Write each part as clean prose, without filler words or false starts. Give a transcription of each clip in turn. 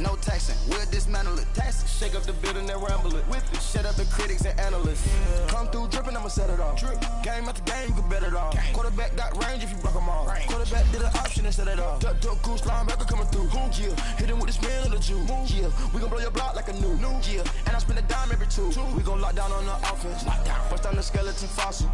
No taxing, we'll dismantle it. Tax, shake up the building and ramble it. Whip it, shut up the critics and analysts. Come through dripping, I'ma set it off. Game after game, you can bet it off. Quarterback got range if you block them all. Quarterback did an option and set it off. Duck, goose, linebacker coming through. Yeah, hit him with the spin of the Jew. Yeah, we gon' blow your block like a new. Yeah, and I spend a dime every two. We gon' lock down on the offense. Bust down the skeleton fossil.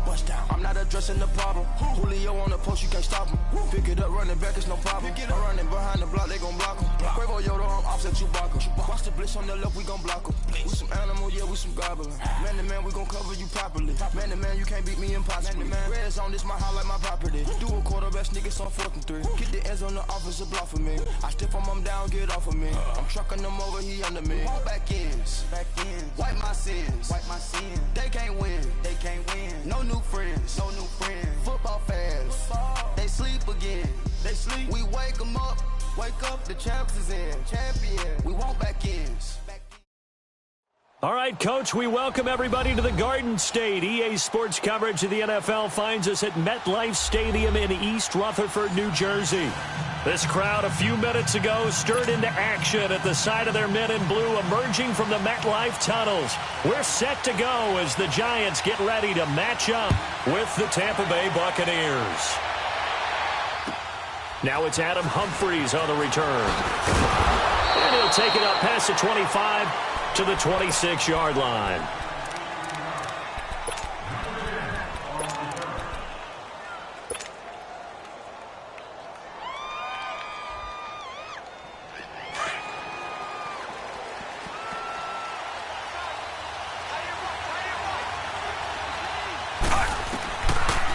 I'm not addressing the problem. Julio on the post, you can't stop him. Pick it up, running back, it's no problem. I'm running behind the block, they gon' block him. Quavo Yoda, I'm offset Chewbacca. Watch the blitz on the left, we gon' block him. We some animal, yeah, we some goblin. Man to man, we gon' cover you properly. Man to man, you can't beat me impossibly. Red zone, this my highlight, my property. Do a quarterback, niggas on 4th and 3. Get the ends on the offensive block for me. I stiff him down, get off of me. I'm trucking them over, he under me. All back ends, wipe my sins. They can't win, No new friends, Football fans, they sleep again. We wake them up, the champs is in. Champion, we want back ends. All right, Coach, we welcome everybody to the Garden State. EA Sports coverage of the NFL finds us at MetLife Stadium in East Rutherford, New Jersey. This crowd a few minutes ago stirred into action at the side of their men in blue emerging from the MetLife tunnels. We're set to go as the Giants get ready to match up with the Tampa Bay Buccaneers. Now it's Adam Humphries on the return. And he'll take it up past the 25 to the 26-yard line.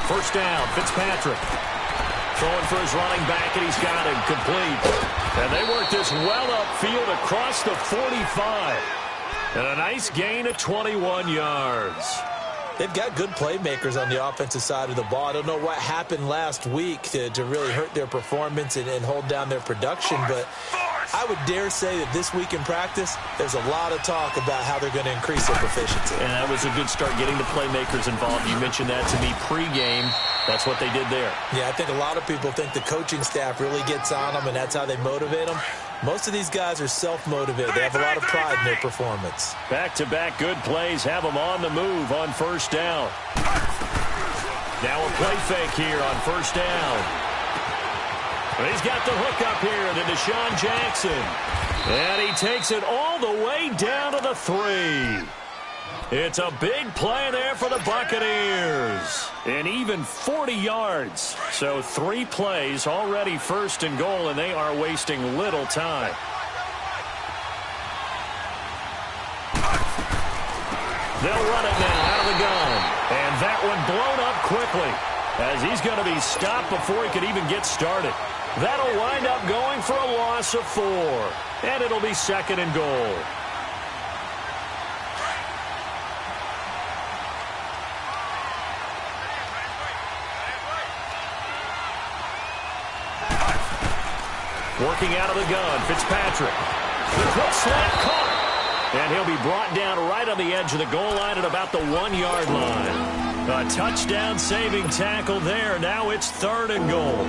First down, Fitzpatrick. Throwing for his running back, and he's got him complete. And they work this well upfield across the 45. And a nice gain of 21 yards. They've got good playmakers on the offensive side of the ball. I don't know what happened last week to really hurt their performance and hold down their production, but I would dare say that this week in practice, there's a lot of talk about how they're going to increase their proficiency. And that was a good start getting the playmakers involved. You mentioned that to me pregame. That's what they did there. Yeah, I think a lot of people think the coaching staff really gets on them, and that's how they motivate them. Most of these guys are self-motivated. They have a lot of pride in their performance. Back-to-back good plays have them on the move on first down. Now a play fake here on first down. He's got the hook up here to Deshaun Jackson. And he takes it all the way down to the 3. It's a big play there for the Buccaneers. And even 40 yards. So 3 plays, already first and goal, and they are wasting little time. They'll run it now out of the gun. And that one blown up quickly, as he's going to be stopped before he could even get started. That'll wind up going for a loss of 4. And it'll be second and goal. Working out of the gun, Fitzpatrick. The quick slant caught. And he'll be brought down right on the edge of the goal line at about the 1-yard line. A touchdown saving tackle there. Now it's third and goal.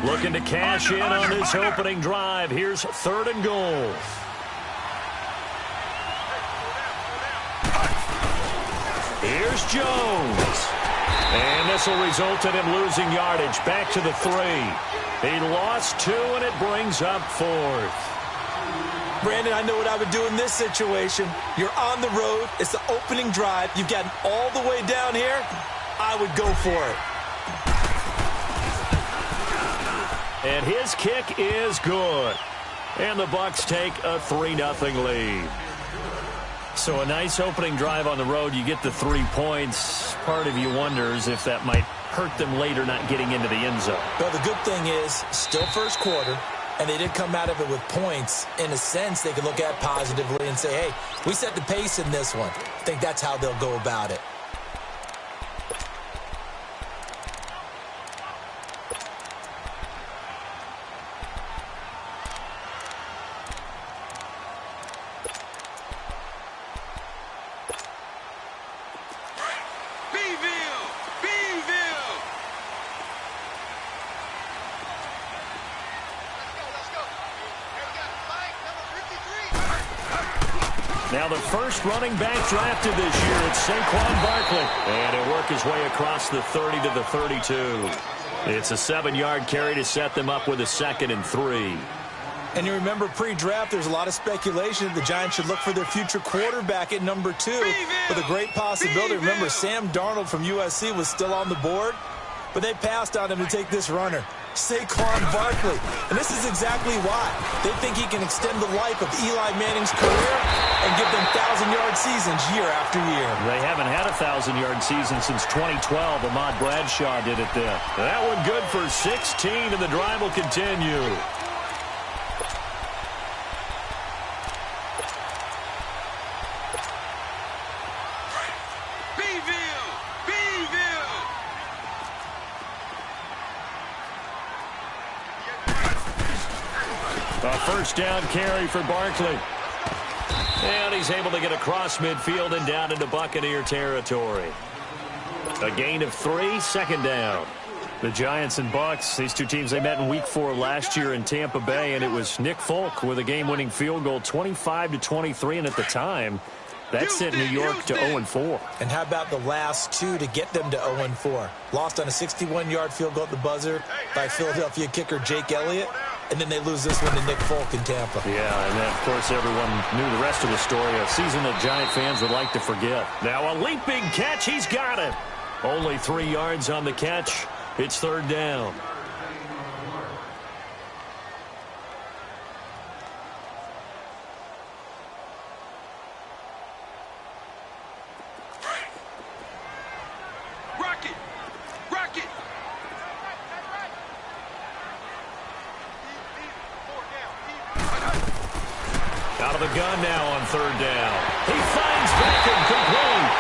Looking to cash in on this opening drive. Here's third and goal. Here's Jones. And this will result in him losing yardage. Back to the 3. He lost 2, and it brings up 4th. Brandon, I know what I would do in this situation. You're on the road. It's the opening drive. You've gotten all the way down here. I would go for it. And his kick is good. And the Bucs take a 3-0 lead. So a nice opening drive on the road. You get the 3 points. Part of you wonders if that might hurt them later not getting into the end zone. Well, the good thing is, still first quarter, and they did come out of it with points. In a sense, they can look at positively and say, hey, we set the pace in this one. I think that's how they'll go about it. Now the first running back drafted this year, it's Saquon Barkley. And he'll work his way across the 30 to the 32. It's a 7-yard carry to set them up with a 2nd and 3. And you remember pre-draft, there's a lot of speculation that the Giants should look for their future quarterback at number 2 with a great possibility. Remember, Sam Darnold from USC was still on the board, but they passed on him to take this runner, Saquon Barkley. And this is exactly why. They think he can extend the life of Eli Manning's career and give them 1,000-yard seasons year after year. They haven't had a 1,000-yard season since 2012. Ahmad Bradshaw did it then. That one good for 16, and the drive will continue. A first down carry for Barkley. And he's able to get across midfield and down into Buccaneer territory. A gain of 3, 2nd down. The Giants and Bucs, these two teams, they met in Week 4 last year in Tampa Bay, and it was Nick Folk with a game-winning field goal, 25-23, and at the time, that sent New York to 0-4. And how about the last 2 to get them to 0-4? Lost on a 61-yard field goal at the buzzer by Philadelphia kicker Jake Elliott. And then they lose this one to Nick Folk in Tampa. Yeah, and then, of course, everyone knew the rest of the story. A season that Giant fans would like to forget. Now a leaping catch. He's got it. Only 3 yards on the catch. It's 3rd down. Out of the gun now on 3rd down. He finds Beckham complete.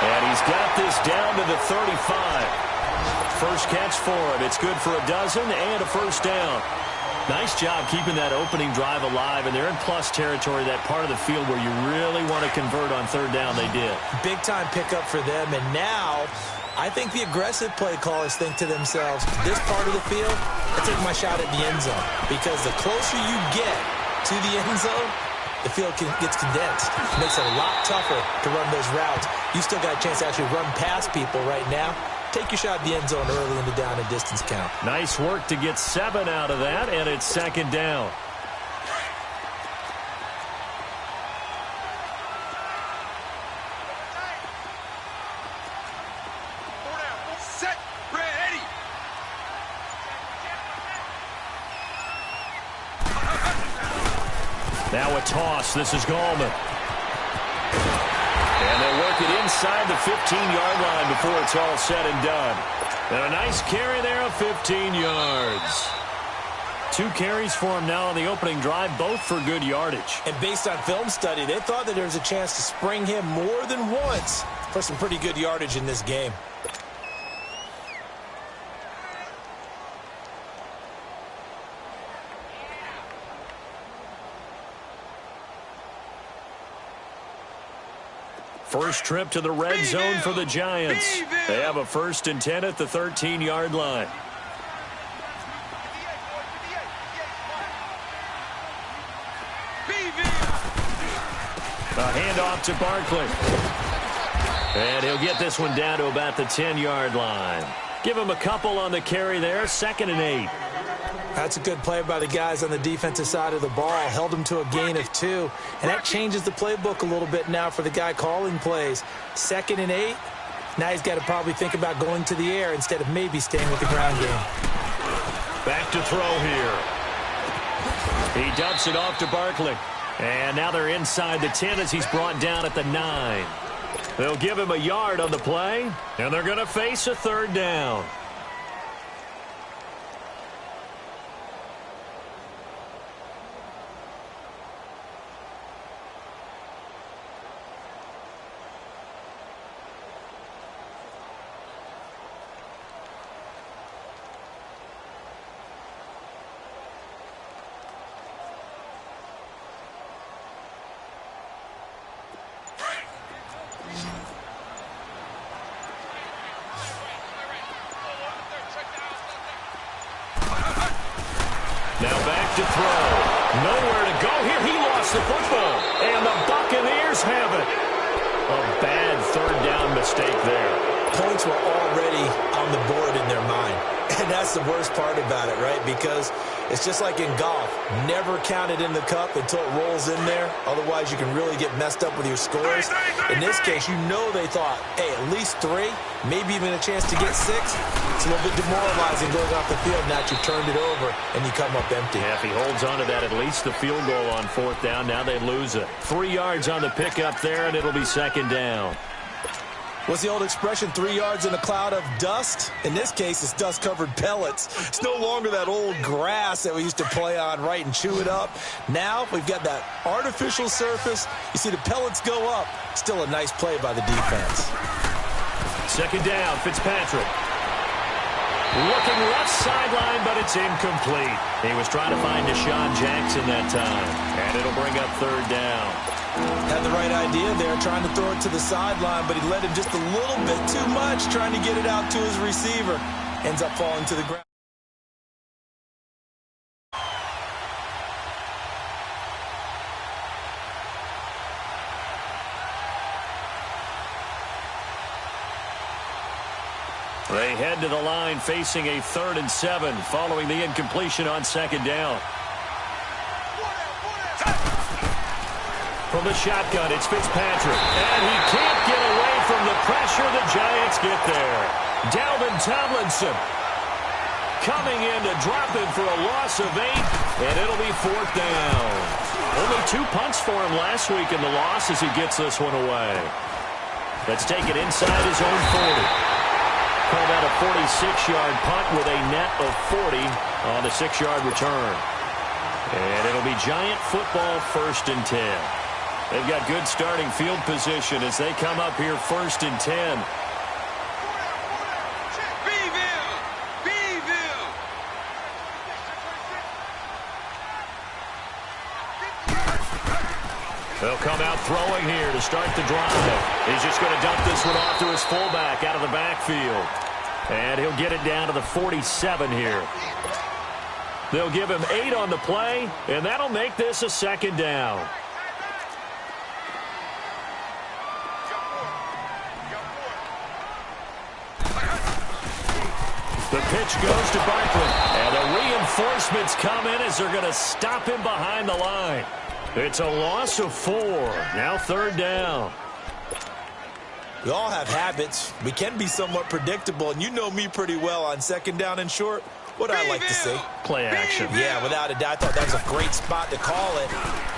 And he's got this down to the 35. First catch for him. It's good for a dozen and a first down. Nice job keeping that opening drive alive. And they're in plus territory, that part of the field where you really want to convert on 3rd down. They did. Big-time pickup for them. And now I think the aggressive play callers think to themselves, this part of the field, I take my shot at the end zone. Because the closer you get to the end zone, the field gets condensed. It makes it a lot tougher to run those routes. You still got a chance to actually run past people right now. Take your shot at the end zone early in the down and distance count. Nice work to get 7 out of that, and it's 2nd down. Now a toss. This is Gallman. And they'll work it inside the 15-yard line before it's all said and done. And a nice carry there of 15 yards. 2 carries for him now on the opening drive, both for good yardage. And based on film study, they thought that there was a chance to spring him more than once for some pretty good yardage in this game. First trip to the red zone for the Giants. They have a 1st and 10 at the 13-yard line. A handoff to Barkley. And he'll get this one down to about the 10-yard line. Give him a couple on the carry there, 2nd and 8. That's a good play by the guys on the defensive side of the ball. Held him to a gain of 2. And that changes the playbook a little bit now for the guy calling plays. 2nd and 8. Now he's got to probably think about going to the air instead of maybe staying with the ground game. Back to throw here. He dumps it off to Barkley. And now they're inside the 10 as he's brought down at the 9. They'll give him a yard on the play. And they're going to face a 3rd down. Now back to throw. Nowhere to go here. He lost gets the football, and the Buccaneers have it. A bad third down mistake there. Points were already on the board in their mind. And that's the worst part about it, right? Because it's just like in golf. Never count it in the cup until it rolls in there. Otherwise, you can really get messed up with your scores. In this case, you know they thought, hey, at least 3, maybe even a chance to get 6. It's a little bit demoralizing going off the field. Now you've turned it over, and you come up empty. Yeah, if he holds on to that, at least the field goal on 4th down. Now they lose it. 3 yards on the pickup there, and it'll be 2nd down. What's the old expression, 3 yards in a cloud of dust? In this case, it's dust-covered pellets. It's no longer that old grass that we used to play on, right, and chew it up. Now we've got that artificial surface. You see the pellets go up. Still a nice play by the defense. 2nd down, Fitzpatrick. Looking left sideline, but it's incomplete. He was trying to find Deshaun Jackson that time, and it'll bring up 3rd down. Had the right idea there, trying to throw it to the sideline, but he let him just a little bit too much, trying to get it out to his receiver. Ends up falling to the ground. They head to the line facing a 3rd and 7 following the incompletion on 2nd down. From the shotgun, it's Fitzpatrick. And he can't get away from the pressure. The Giants get there. Dalvin Tomlinson coming in to drop him for a loss of 8. And it'll be 4th down. Only 2 punts for him last week in the loss as he gets this one away. Let's take it inside his own 40. Call that a 46-yard punt with a net of 40 on the 6-yard return. And it'll be Giant football 1st and 10. They've got good starting field position as they come up here 1st and 10. They'll come out throwing here to start the drive. He's just going to dump this one off to his fullback out of the backfield. And he'll get it down to the 47 here. They'll give him 8 on the play, and that'll make this a 2nd down. The pitch goes to Barkley, and the reinforcements come in as they're going to stop him behind the line. It's a loss of 4. Now 3rd down. We all have habits. We can be somewhat predictable, and you know me pretty well on 2nd down and short. What I like to see. Play action. Yeah, without a doubt. I thought that was a great spot to call it.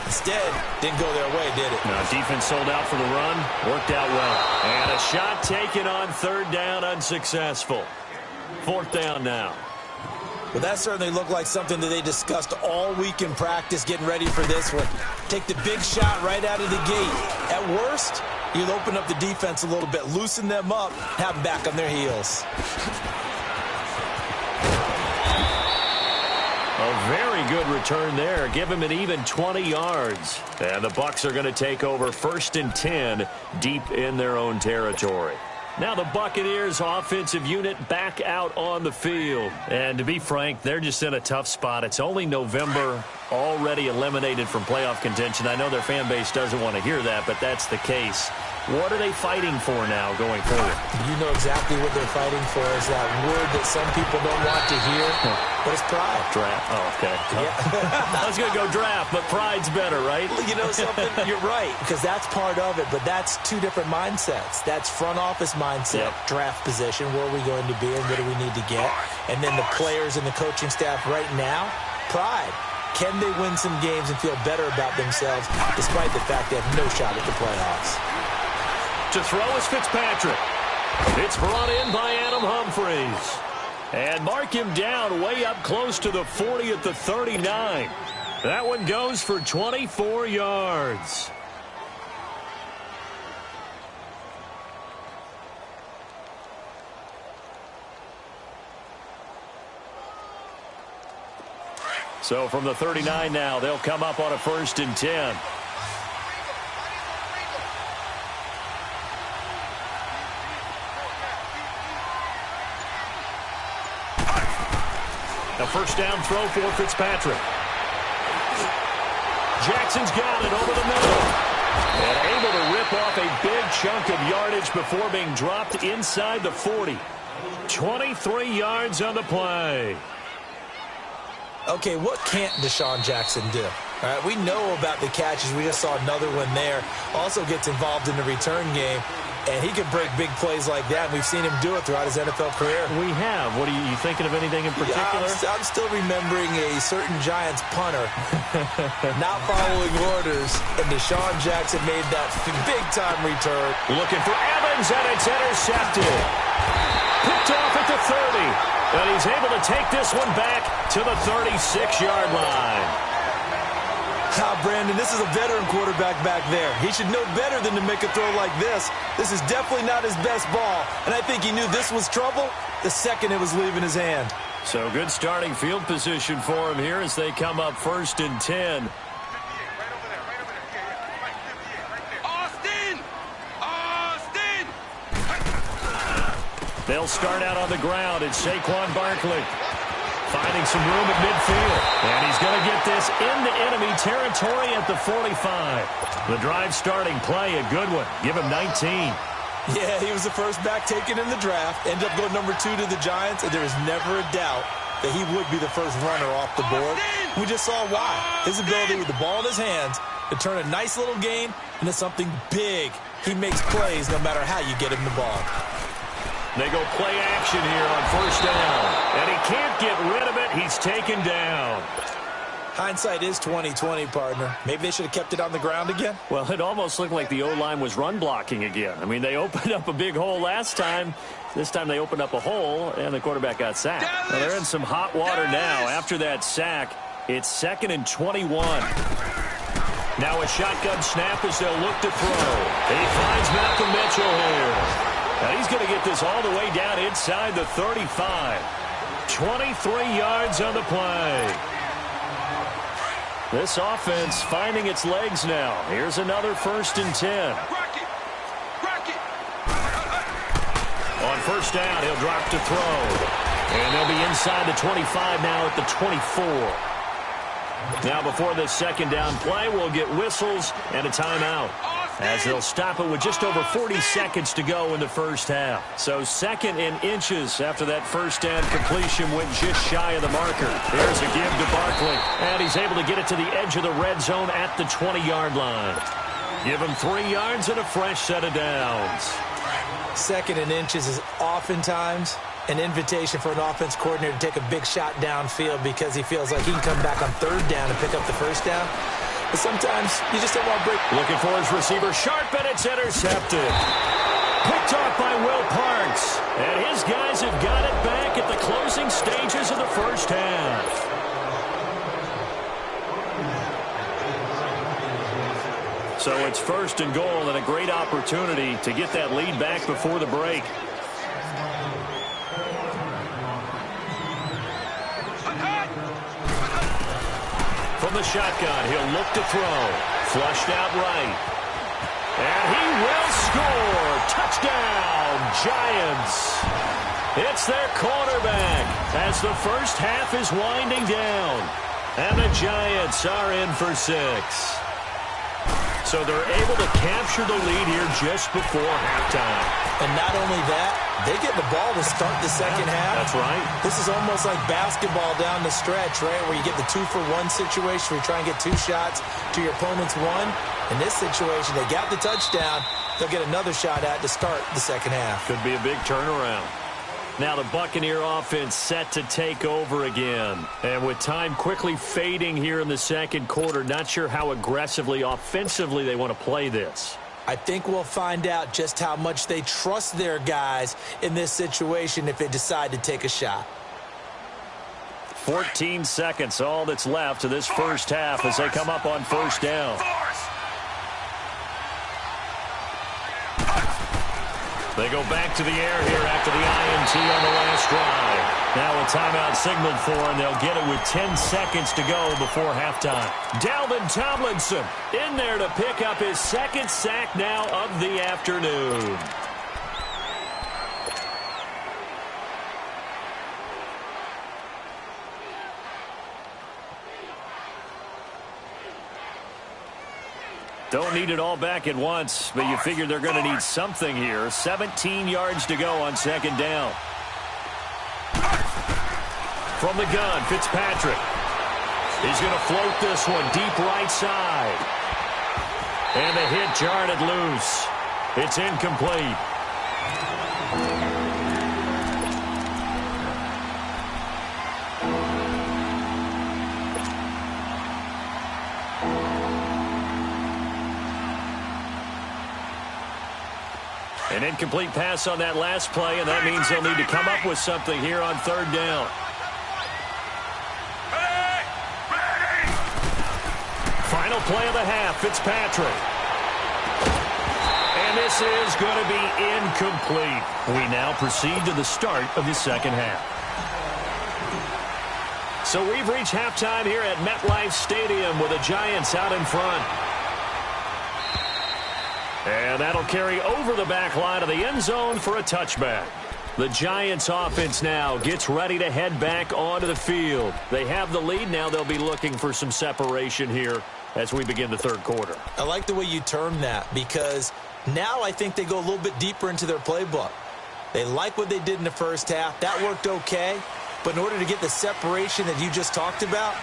Instead, didn't go their way, did it? No, defense sold out for the run. Worked out well. And a shot taken on 3rd down, unsuccessful. 4th down now. Well, that certainly looked like something that they discussed all week in practice, getting ready for this one. Take the big shot right out of the gate. At worst, you'll open up the defense a little bit, loosen them up, have them back on their heels. A very good return there. Give him an even 20 yards. And the Bucs are going to take over 1st and 10 deep in their own territory. Now the Buccaneers offensive unit back out on the field. And to be frank, they're just in a tough spot. It's only November, already eliminated from playoff contention. I know their fan base doesn't want to hear that, but that's the case. What are they fighting for now going forward? You know exactly what they're fighting for is that word that some people don't want to hear, but it's pride. Draft. Oh, okay. Yeah. I was going to go draft, but pride's better, right? You know something? You're right, because that's part of it, but that's 2 different mindsets. That's front office mindset, draft position, where are we going to be and what do we need to get? And then the players and the coaching staff right now, pride. Can they win some games and feel better about themselves despite the fact they have no shot at the playoffs? To throw is Fitzpatrick. It's brought in by Adam Humphries. And mark him down way up close to the 40 at the 39. That one goes for 24 yards. So from the 39 now, they'll come up on a 1st and 10. A 1st down throw for Fitzpatrick. Jackson's got it over the middle. And able to rip off a big chunk of yardage before being dropped inside the 40. 23 yards on the play. Okay, what can't Deshaun Jackson do? All right, we know about the catches. We just saw another one there. Also gets involved in the return game, and he can break big plays like that. We've seen him do it throughout his NFL career. We have. What are you thinking of anything in particular? Yeah, I'm still remembering a certain Giants punter not following orders, and Deshaun Jackson made that big-time return. Looking for Evans, and it's intercepted. Picked off at the 30. And he's able to take this one back to the 36-yard line. Brandon, this is a veteran quarterback back there. He should know better than to make a throw like this. This is definitely not his best ball, and I think he knew this was trouble the second it was leaving his hand. So good starting field position for him here as they come up 1st and 10. They'll start out on the ground. It's Saquon Barkley finding some room at midfield. And he's going to get this into enemy territory at the 45. The drive starting play, a good one. Give him 19. Yeah, he was the first back taken in the draft. Ended up going number 2 to the Giants, and there was never a doubt that he would be the first runner off the board. We just saw why. His ability with the ball in his hands to turn a nice little game into something big. He makes plays no matter how you get him the ball. They go play action here on 1st down. And he can't get rid of it. He's taken down. Hindsight is 20/20, partner. Maybe they should have kept it on the ground again. Well, it almost looked like the O-line was run blocking again. I mean, they opened up a big hole last time. This time they opened up a hole, and the quarterback got sacked. Well, they're in some hot water now. After that sack, it's 2nd and 21. Now a shotgun snap as they'll look to throw. He finds Malcolm Mitchell here. And he's going to get this all the way down inside the 35. 23 yards on the play. This offense finding its legs now. Here's another 1st and 10. On 1st down, he'll drop to throw. And they'll be inside the 25 now at the 24. Now before this 2nd down play, we'll get whistles and a timeout, as they'll stop it with just over 40 seconds to go in the 1st half. So 2nd and inches after that 1st down completion went just shy of the marker. Here's a give to Barkley, and he's able to get it to the edge of the red zone at the 20-yard line. Give him 3 yards and a fresh set of downs. 2nd and inches is oftentimes an invitation for an offense coordinator to take a big shot downfield because he feels like he can come back on 3rd down and pick up the 1st down. But sometimes you just don't want to break. Looking for his receiver, sharp, and it's intercepted. Picked off by Will Parks. And his guys have got it back at the closing stages of the 1st half. So it's 1st and goal and a great opportunity to get that lead back before the break. From the shotgun, he'll look to throw. Flushed out right. And he will score. Touchdown, Giants. It's their quarterback as the 1st half is winding down. And the Giants are in for 6. So they're able to capture the lead here just before halftime. And not only that, they get the ball to start the 2nd half. That's right. This is almost like basketball down the stretch, right, where you get the 2-for-1 situation where you try and get 2 shots to your opponent's 1. In this situation, they got the touchdown. They'll get another shot at to start the 2nd half. Could be a big turnaround. Now the Buccaneer offense set to take over again. And with time quickly fading here in the 2nd quarter, not sure how aggressively, offensively they want to play this. I think we'll find out just how much they trust their guys in this situation if they decide to take a shot. 14 seconds, all that's left to this 1st half as they come up on 1st down. They go back to the air here after the INT on the last drive. Now a timeout signaled for, and they'll get it with 10 seconds to go before halftime. Dalvin Tomlinson in there to pick up his 2nd sack now of the afternoon. Don't need it all back at once, but you figure they're going to need something here. 17 yards to go on second down. From the gun, Fitzpatrick. He's going to float this one deep right side. And the hit jarred it loose. It's incomplete. An incomplete pass on that last play, and that means they'll need to come up with something here on third down. Final play of the half, Fitzpatrick. And this is going to be incomplete. We now proceed to the start of the second half. So we've reached halftime here at MetLife Stadium with the Giants out in front. And that'll carry over the back line of the end zone for a touchback. The Giants offense now gets ready to head back onto the field. They have the lead. Now they'll be looking for some separation here as we begin the third quarter. I like the way you term that, because now I think they go a little bit deeper into their playbook. They like what they did in the first half. That worked okay. But in order to get the separation that you just talked about,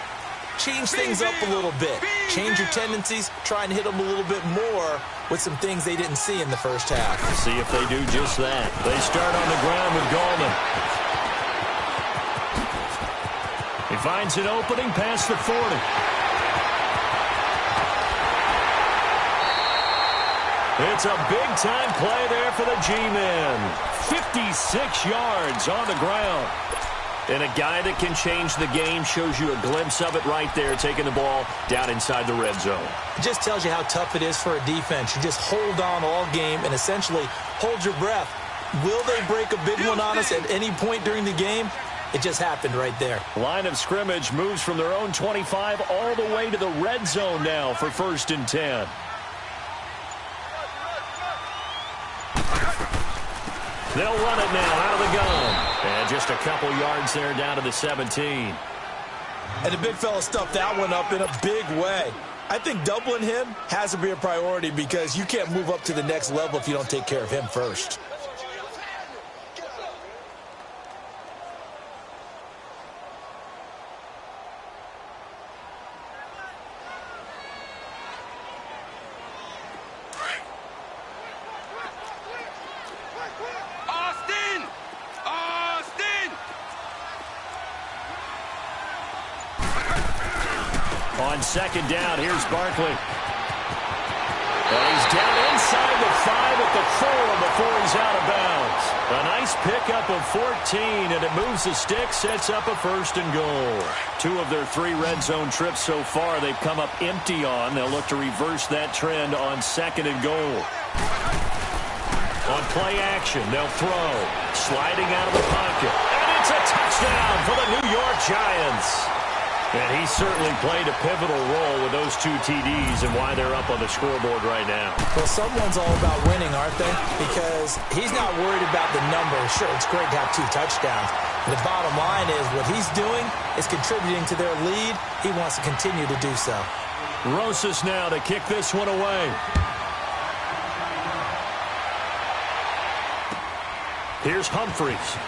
change things up a little bit. Change your tendencies. Try and hit them a little bit more with some things they didn't see in the first half. See if they do just that. They start on the ground with Gallman. He finds an opening past the 40. It's a big-time play there for the G-men. 56 yards on the ground. And a guy that can change the game, shows you a glimpse of it right there, taking the ball down inside the red zone. It just tells you how tough it is for a defense. You just hold on all game and essentially hold your breath. Will they break a big one on us at any point during the game? It just happened right there. Line of scrimmage moves from their own 25 all the way to the red zone now for 1st and 10. They'll run it now out of the gun. And just a couple yards there down to the 17. And the big fella stuffed that one up in a big way. I think doubling him has to be a priority, because you can't move up to the next level if you don't take care of him first. On second down, here's Barkley. And he's down inside the 5 at the 4 before he's out of bounds. A nice pickup of 14, and it moves the stick, sets up a 1st and goal. 2 of their 3 red zone trips so far they've come up empty on. They'll look to reverse that trend on 2nd and goal. On play action, they'll throw. Sliding out of the pocket. And it's a touchdown for the New York Giants. And he certainly played a pivotal role with those 2 TDs and why they're up on the scoreboard right now. Well, someone's all about winning, aren't they? Because he's not worried about the number. Sure, it's great to have 2 touchdowns. But the bottom line is what he's doing is contributing to their lead. He wants to continue to do so. Rosas now to kick this one away. Here's Humphreys.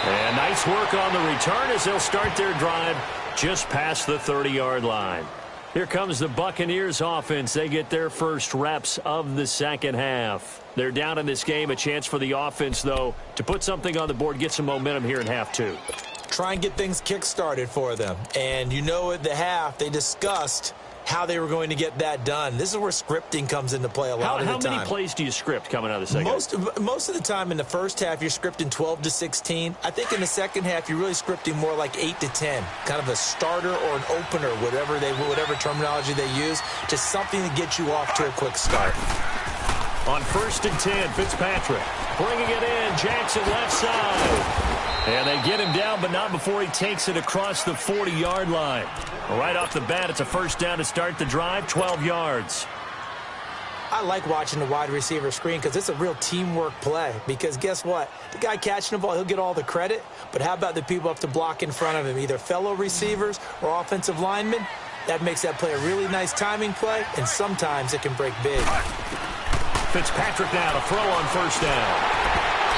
And nice work on the return as they'll start their drive just past the 30-yard line. Here comes the Buccaneers offense. They get their first reps of the second half. They're down in this game. A chance for the offense, though, to put something on the board, get some momentum here in half 2. Try and get things kick-started for them. And you know at the half they discussed how they were going to get that done. This is where scripting comes into play a lot of the time. How many plays do you script coming out of the second half? Most of the time in the first half, you're scripting 12 to 16. I think in the second half, you're really scripting more like 8 to 10. Kind of a starter or an opener, whatever terminology they use. Just something to get you off to a quick start. On 1st and 10, Fitzpatrick bringing it in. Jackson left side. And they get him down, but not before he takes it across the 40-yard line. Right off the bat, it's a 1st down to start the drive, 12 yards. I like watching the wide receiver screen because it's a real teamwork play. Because guess what? The guy catching the ball, he'll get all the credit. But how about the people up to block in front of him, either fellow receivers or offensive linemen? That makes that play a really nice timing play, and sometimes it can break big. Fitzpatrick now to throw on first down.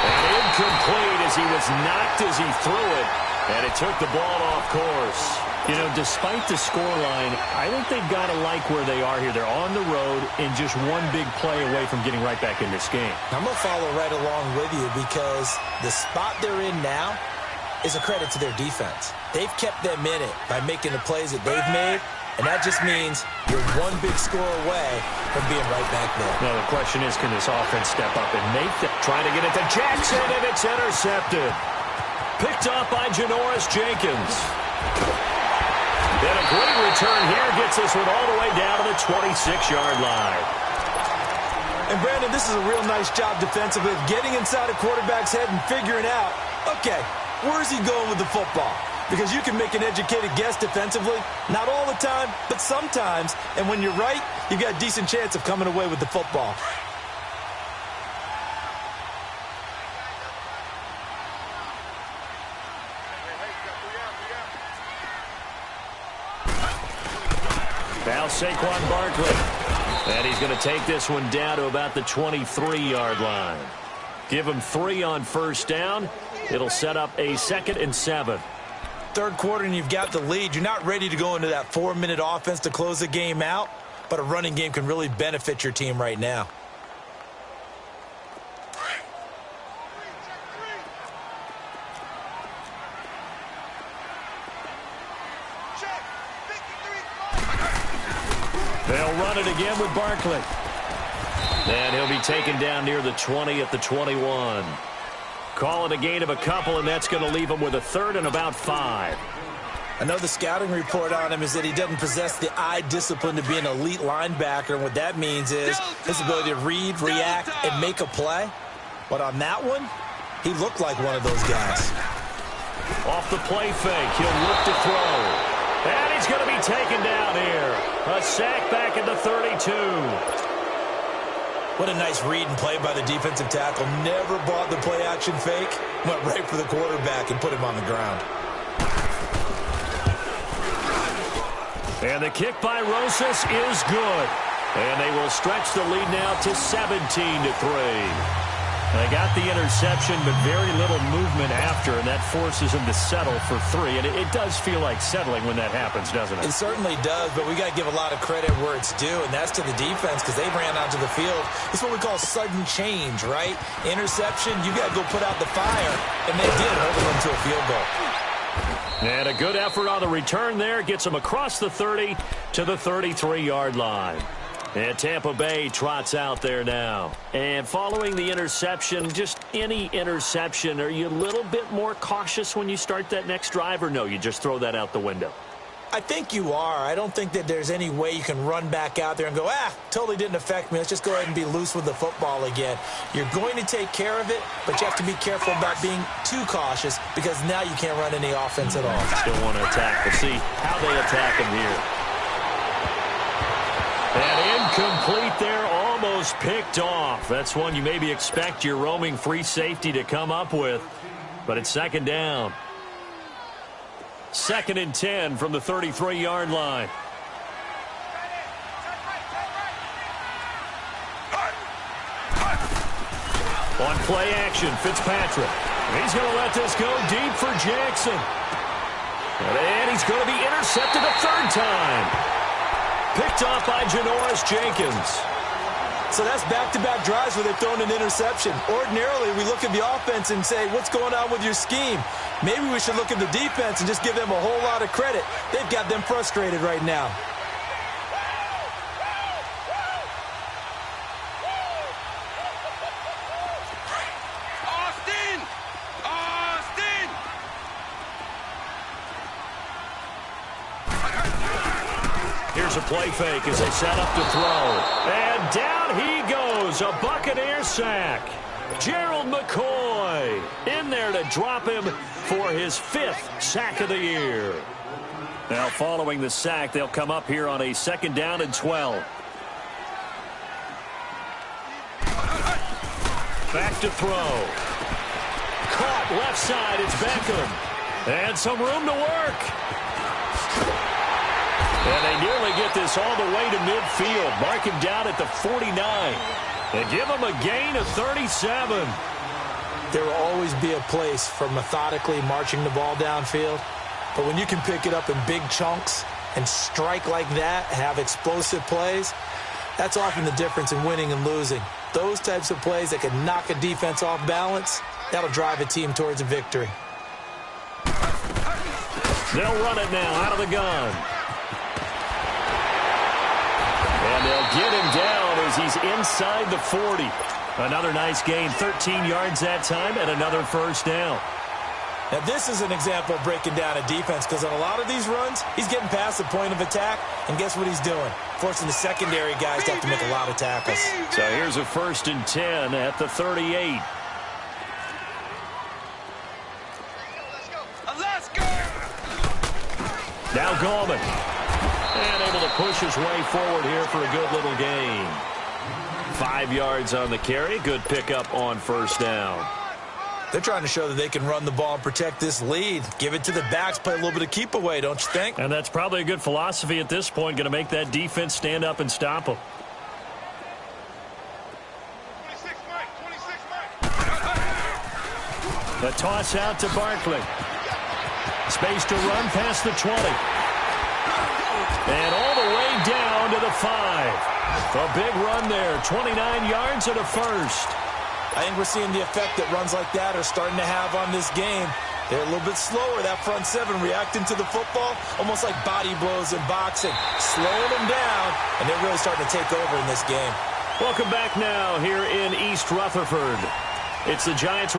And incomplete as he was knocked as he threw it, and it took the ball off course. You know, despite the scoreline, I think they've got to like where they are here. They're on the road and just one big play away from getting right back in this game. I'm going to follow right along with you because the spot they're in now is a credit to their defense. They've kept them in it by making the plays that they've made, and that just means you're one big score away from being right back there. Now, the question is, can this offense step up and make that? Trying to get it to Jackson, and it's intercepted. Picked off by Janoris Jenkins. Then a great return here gets this one all the way down to the 26-yard line. And, Brandon, this is a real nice job defensively of getting inside a quarterback's head and figuring out, okay, where's he going with the football? Because you can make an educated guess defensively. Not all the time, but sometimes. And when you're right, you've got a decent chance of coming away with the football. Now Saquon Barkley. And he's going to take this one down to about the 23-yard line. Give him 3 on first down. It'll set up a 2nd and 7. Third quarter and you've got the lead. You're not ready to go into that 4-minute offense to close the game out, but a running game can really benefit your team right now. They'll run it again with Barkley. And he'll be taken down near the 20 at the 21. Call it a gain of a couple, and that's going to leave him with a 3rd and about 5. I know the scouting report on him is that he doesn't possess the eye discipline to be an elite linebacker, and what that means is his ability to read, react, and make a play. But on that one, he looked like one of those guys. Off the play fake, he'll look to throw. And he's going to be taken down here. A sack back at the 32. What a nice read and play by the defensive tackle. Never bought the play-action fake. Went right for the quarterback and put him on the ground. And the kick by Rosas is good. And they will stretch the lead now to 17-3. They got the interception, but very little movement after, and that forces him to settle for 3. And it does feel like settling when that happens, doesn't it? It certainly does, but we got to give a lot of credit where it's due, and that's to the defense because they ran onto the field. It's what we call sudden change, right? Interception, you got to go put out the fire, and they did, holding them to a field goal. And a good effort on the return there gets them across the 30 to the 33-yard line. And Tampa Bay trots out there now. And following the interception, just any interception, are you a little bit more cautious when you start that next drive, or no, you just throw that out the window? I think you are. I don't think that there's any way you can run back out there and go, totally didn't affect me. Let's just go ahead and be loose with the football again. You're going to take care of it, but you have to be careful about being too cautious because now you can't run any offense at all. Still want to attack. We'll see how they attack him here. And incomplete there, almost picked off. That's one you maybe expect your roaming free safety to come up with, but it's 2nd down. 2nd and 10 from the 33-yard line. On play action, Fitzpatrick. He's going to let this go deep for Jackson. And he's going to be intercepted a 3rd time. Picked off by Janoris Jenkins. So that's back-to-back drives where they've thrown an interception. Ordinarily, we look at the offense and say, what's going on with your scheme? Maybe we should look at the defense and just give them a whole lot of credit. They've got them frustrated right now. Here's a play fake as they set up to throw. And down he goes, a Buccaneer sack. Gerald McCoy in there to drop him for his 5th sack of the year. Now following the sack, they'll come up here on a 2nd down and 12. Back to throw. Caught left side, it's Beckham. And some room to work. And they nearly get this all the way to midfield. Mark him down at the 49. They give him a gain of 37. There will always be a place for methodically marching the ball downfield. But when you can pick it up in big chunks and strike like that, have explosive plays, that's often the difference in winning and losing. Those types of plays that can knock a defense off balance, that'll drive a team towards a victory. They'll run it now out of the gun. And they'll get him down as he's inside the 40. Another nice gain, 13 yards that time, and another first down. Now, this is an example of breaking down a defense, because on a lot of these runs, he's getting past the point of attack, and guess what he's doing? Forcing the secondary guys to have to make a lot of tackles. So here's a 1st and 10 at the 38. Let's go! Now Gallman. And able to push his way forward here for a good little gain. 5 yards on the carry. Good pickup on first down. They're trying to show that they can run the ball and protect this lead. Give it to the backs, play a little bit of keep away, don't you think? And that's probably a good philosophy at this point, going to make that defense stand up and stop them. 26 Mike. The toss out to Barkley. Space to run past the 20. And all the way down to the 5. A big run there, 29 yards and a first. I think we're seeing the effect that runs like that are starting to have on this game. They're a little bit slower, that front seven, reacting to the football, almost like body blows in boxing, slowing them down, and they're really starting to take over in this game. Welcome back now here in East Rutherford. It's the Giants.